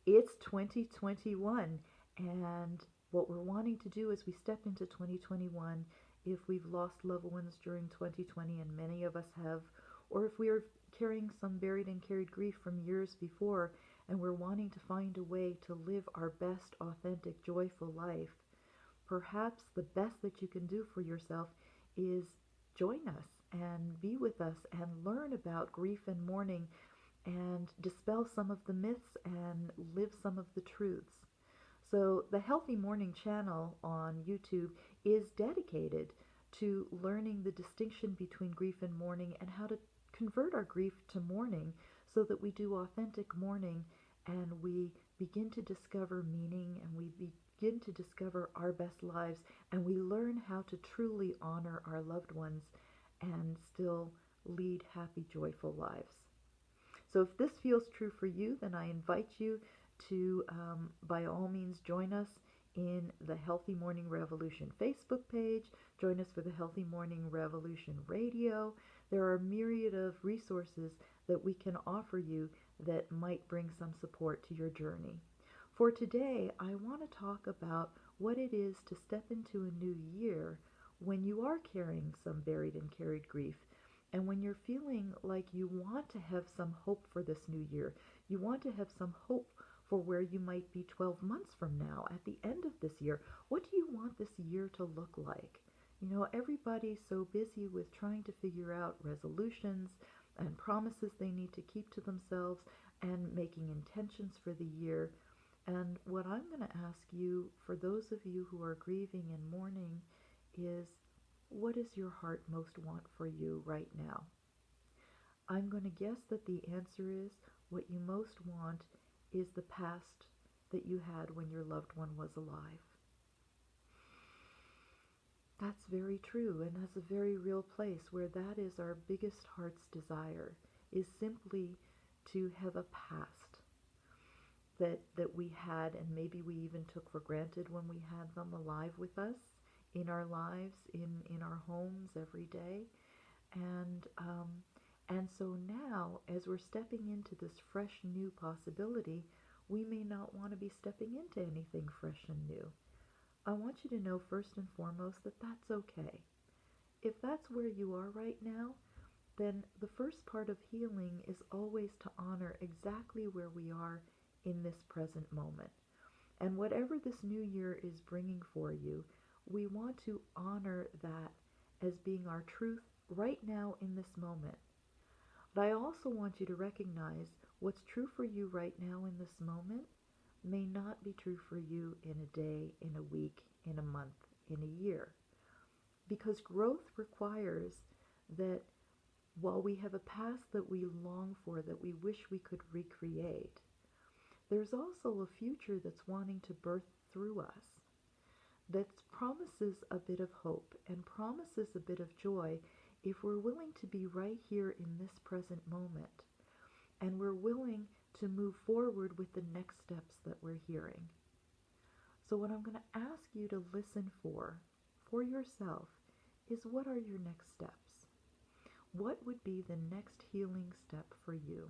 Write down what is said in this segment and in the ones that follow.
It's 2021, and what we're wanting to do as we step into 2021, if we've lost loved ones during 2020, and many of us have, or if we are carrying some buried and carried grief from years before, and we're wanting to find a way to live our best, authentic, joyful life, perhaps the best that you can do for yourself is join us and be with us and learn about grief and mourning and dispel some of the myths and live some of the truths. So, the Healthy Mourning channel on YouTube is dedicated to learning the distinction between grief and mourning and how to convert our grief to mourning so that we do authentic mourning and we begin to discover meaning and we begin to discover our best lives and we learn how to truly honor our loved ones and still lead happy, joyful lives. So if this feels true for you, then I invite you to, by all means, join us in the Healthy Morning Revolution Facebook page. Join us for the Healthy Morning Revolution radio. There are a myriad of resources that we can offer you that might bring some support to your journey. For today, I want to talk about what it is to step into a new year when you are carrying some buried and carried grief and when you're feeling like you want to have some hope for this new year. You want to have some hope for where you might be 12 months from now at the end of this year. What do you want this year to look like? You know, everybody's so busy with trying to figure out resolutions and promises they need to keep to themselves and making intentions for the year. And what I'm going to ask you, for those of you who are grieving and mourning, is what does your heart most want for you right now? I'm going to guess that the answer is what you most want is the past that you had when your loved one was alive. That's very true, and that's a very real place where that is our biggest heart's desire, is simply to have a past that we had, and maybe we even took for granted when we had them alive with us in our lives, in our homes every day. And and so now, as we're stepping into this fresh new possibility, we may not want to be stepping into anything fresh and new. I want you to know first and foremost that that's okay. If that's where you are right now, then the first part of healing is always to honor exactly where we are in this present moment. And whatever this new year is bringing for you, we want to honor that as being our truth right now in this moment. But I also want you to recognize what's true for you right now in this moment may not be true for you in a day, in a week, in a month, in a year. Because growth requires that while we have a past that we long for, that we wish we could recreate, there's also a future that's wanting to birth through us that promises a bit of hope and promises a bit of joy if we're willing to be right here in this present moment and we're willing to move forward with the next steps that we're hearing. So what I'm going to ask you to listen for yourself, is what are your next steps? What would be the next healing step for you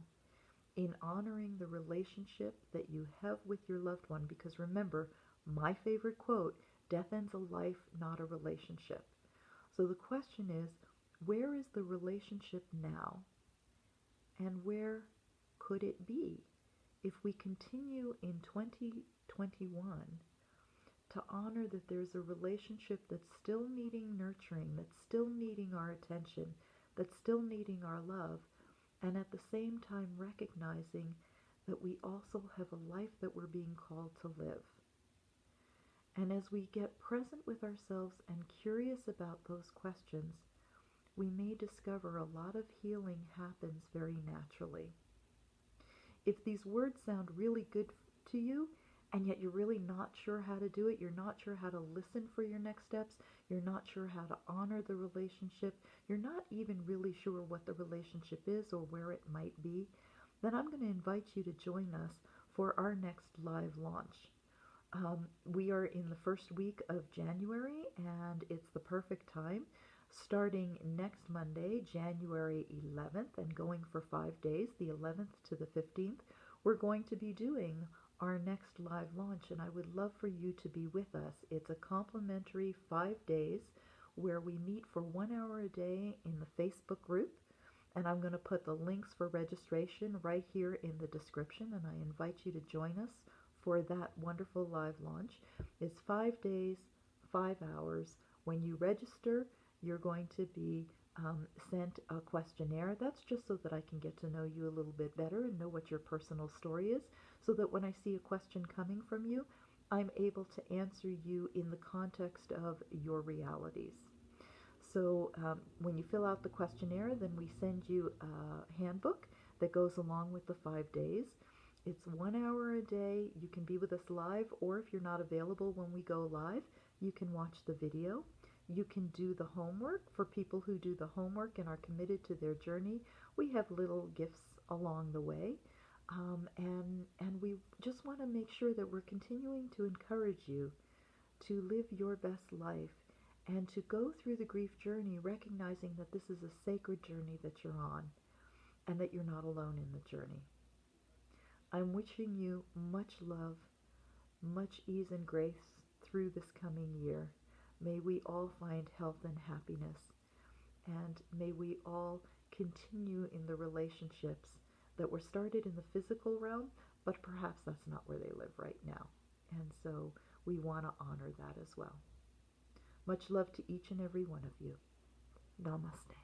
in honoring the relationship that you have with your loved one? Because remember, my favorite quote, death ends a life, not a relationship. So the question is, where is the relationship now? And where could it be if we continue in 2021 to honor that there's a relationship that's still needing nurturing, that's still needing our attention, that's still needing our love, and at the same time recognizing that we also have a life that we're being called to live. And as we get present with ourselves and curious about those questions, we may discover a lot of healing happens very naturally. If these words sound really good to you, and yet you're really not sure how to do it, you're not sure how to listen for your next steps, you're not sure how to honor the relationship, you're not even really sure what the relationship is or where it might be, then I'm going to invite you to join us for our next live launch. We are in the first week of January, and it's the perfect time. Starting next Monday, January 11th, and going for 5 days, the 11th to the 15th, we're going to be doing our next live launch, and I would love for you to be with us. It's a complimentary 5 days where we meet for 1 hour a day in the Facebook group. And I'm going to put the links for registration right here in the description, and I invite you to join us for that wonderful live launch. It's 5 days, 5 hours. When you register, you're going to be sent a questionnaire. That's just so that I can get to know you a little bit better and know what your personal story is, so that when I see a question coming from you, I'm able to answer you in the context of your realities. So when you fill out the questionnaire, then we send you a handbook that goes along with the 5 days. It's 1 hour a day. You can be with us live, or if you're not available when we go live, you can watch the video. You can do the homework. For people who do the homework and are committed to their journey, we have little gifts along the way. And we just want to make sure that we're continuing to encourage you to live your best life and to go through the grief journey, recognizing that this is a sacred journey that you're on and that you're not alone in the journey. I'm wishing you much love, much ease and grace through this coming year. May we all find health and happiness, and may we all continue in the relationships that were started in the physical realm, but perhaps that's not where they live right now. And so we want to honor that as well. Much love to each and every one of you. Namaste.